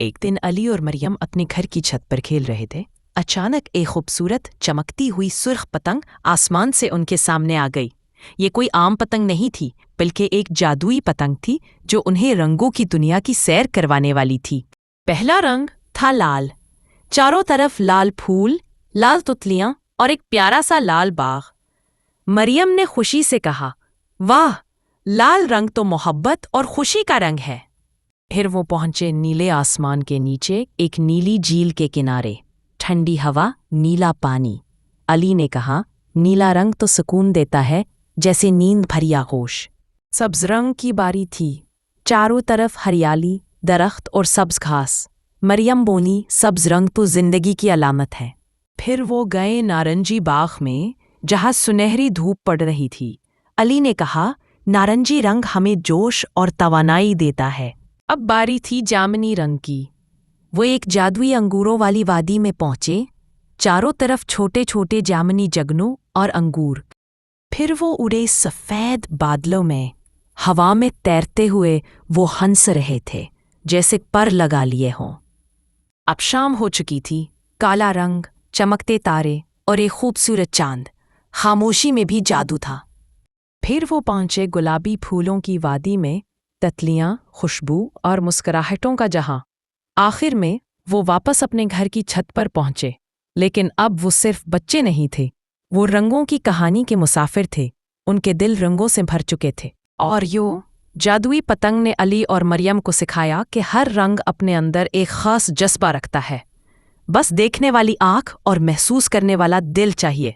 ایک دن علی اور مریم اپنے گھر کی چھت پر کھیل رہے تھے۔ اچانک ایک خوبصورت چمکتی ہوئی سرخ پتنگ آسمان سے ان کے سامنے آ گئی۔ یہ کوئی عام پتنگ نہیں تھی، بلکہ ایک جادوئی پتنگ تھی جو انہیں رنگوں کی دنیا کی سیر کروانے والی تھی۔ پہلا رنگ تھا لال، چاروں طرف لال پھول، لال تتلیاں اور ایک پیارا سا لال باغ۔ مریم نے خوشی سے کہا، واہ، لال رنگ تو محبت اور خوشی کا رنگ ہے۔ پھر وہ پہنچے نیلے آسمان کے نیچے ایک نیلی جھیل کے کنارے، ٹھنڈی ہوا، نیلا پانی۔ علی نے کہا، نیلا رنگ تو سکون دیتا ہے، جیسے نیند بھری آغوش۔ سبز رنگ کی باری تھی، چاروں طرف ہریالی، درخت اور سبز گھاس۔ مریم بولی، سبز رنگ تو زندگی کی علامت ہے۔ پھر وہ گئے نارنجی باغ میں، جہاں سنہری دھوپ پڑ رہی تھی۔ علی نے کہا، نارنجی رنگ ہمیں جوش اور توانائی دیتا ہے۔ اب باری تھی جامنی رنگ کی۔ وہ ایک جادوئی انگوروں والی وادی میں پہنچے، چاروں طرف چھوٹے چھوٹے جامنی جگنوں اور انگور۔ پھر وہ اڑے سفید بادلوں میں، ہوا میں تیرتے ہوئے وہ ہنس رہے تھے جیسے پر لگا لیے ہوں۔ اب شام ہو چکی تھی، کالا رنگ، چمکتے تارے اور ایک خوبصورت چاند۔ خاموشی میں بھی جادو تھا۔ پھر وہ پہنچے گلابی پھولوں کی وادی میں، تتلیاں، خوشبو اور مسکراہٹوں کا جہاں۔ آخر میں وہ واپس اپنے گھر کی چھت پر پہنچے، لیکن اب وہ صرف بچے نہیں تھے، وہ رنگوں کی کہانی کے مسافر تھے۔ ان کے دل رنگوں سے بھر چکے تھے۔ اور جادوئی پتنگ نے علی اور مریم کو سکھایا کہ ہر رنگ اپنے اندر ایک خاص جذبہ رکھتا ہے، بس دیکھنے والی آنکھ اور محسوس کرنے والا دل چاہیے۔